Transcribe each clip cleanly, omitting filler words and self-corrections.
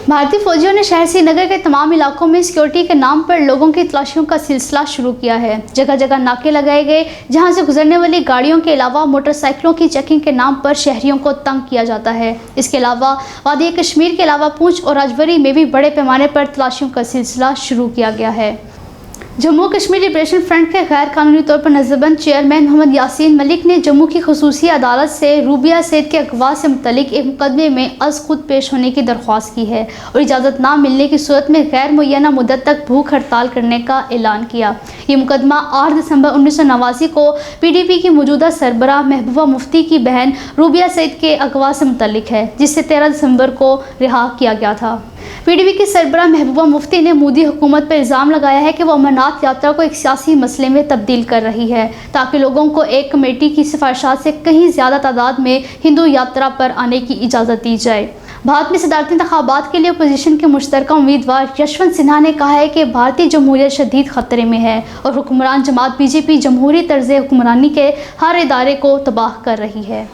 भारतीय फौजियों ने शहर श्रीनगर के तमाम इलाकों में सिक्योरिटी के नाम पर लोगों की तलाशियों का सिलसिला शुरू किया है। जगह जगह नाके लगाए गए, जहां से गुजरने वाली गाड़ियों के अलावा मोटरसाइकिलों की चेकिंग के नाम पर शहरियों को तंग किया जाता है। इसके अलावा वादी कश्मीर के अलावा पूंछ और राजौरी में भी बड़े पैमाने पर तलाशियों का सिलसिला शुरू किया गया है। जम्मू कश्मीर लिबरेशन फ्रंट के गैर कानूनी तौर पर नज़रबंद चेयरमैन मोहम्मद यासीन मलिक ने जम्मू की खसूसी अदालत से रूबिया सैद के अगवा से मुतल्लिक एक मुकदमे में अज़ खुद पेश होने की दरख्वास्त की है और इजाज़त ना मिलने की सूरत में गैर मुय्यना मुद्दत तक भूख हड़ताल करने का ऐलान किया। ये मुकदमा 8 दिसंबर 1989 को PDP की मौजूदा सरबराह महबूबा मुफ्ती की बहन रूबिया सैद के अगवा से मुतल्लिक है, जिससे 13 दिसंबर को रिहा किया गया था। PDP की सरबराह महबूबा मुफ्ती ने मोदी हुकूमत पर इल्ज़ाम लगाया है कि वो अमरनाथ यात्रा को एक सियासी मसले में तब्दील कर रही है, ताकि लोगों को एक कमेटी की सिफारिशात से कहीं ज़्यादा तादाद में हिंदू यात्रा पर आने की इजाज़त दी जाए। भारत में सदारती इंतखाबात के लिए अपोजिशन के मुश्तरका उम्मीदवार यशवंत सिन्हा ने कहा है कि भारतीय जमहूरियत शदीद खतरे में है और हुक्मरान जमात BJP जमहूरी तर्ज हुक्मरानी के हर इदारे को तबाह कर रही है।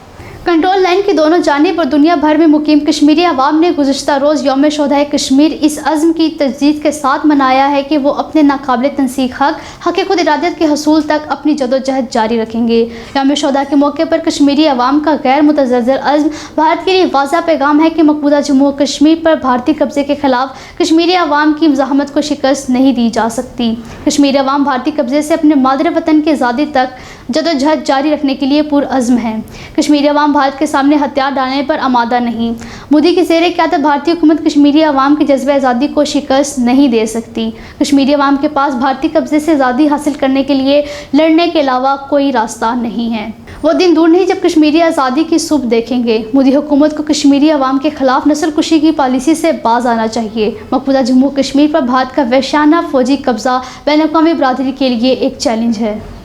कंट्रोल लाइन की दोनों जानिब और दुनिया भर में मुकीम कश्मीरी अवाम ने गुज़श्ता रोज़ यौम शोहदाए कश्मीर इस अज़्म की तजदीद के साथ मनाया है कि वो अपने नाकाबिल तनसीख हक़ खुद इरादत के हसूल तक अपनी जदोजहद जारी रखेंगे। यौम शोहदा के मौके पर कश्मीरी अवाम का गैर मुतज़्ज़र अज़्म भारत के लिए वाज़ा पैगाम है कि मकबूजा जम्मू कश्मीर पर भारतीय कब्ज़े के ख़िलाफ़ कश्मीरी अवाम की मज़ाहमत को शिकस्त नहीं दी जा सकती। कश्मीरी अवाम भारतीय कब्ज़े से अपने मादर वतन की आज़ादी तक जदोजहद जारी रखने के लिए पुरअज़्म है। कश्मीरी अवाम भारत के सामने हथियार डालने पर आमादा नहीं। मोदी की ज़ेर क़यादत भारतीय हुकूमत कश्मीरी अवाम के जज्बे आज़ादी को शिकस्त नहीं दे सकती। कश्मीरी अवाम के पास भारतीय कब्ज़े से आज़ादी हासिल करने के लिए लड़ने के अलावा कोई रास्ता नहीं है। वो दिन दूर नहीं जब कश्मीरी आज़ादी की सुबह देखेंगे। मोदी हुकूमत को कश्मीरी अवाम के खिलाफ नस्ल कुशी की पॉलिसी से बाज आना चाहिए। मकबूजा जम्मू कश्मीर पर भारत का वहशाना फौजी कब्ज़ा बैनुल-अक़वामी बरादरी के लिए एक चैलेंज है।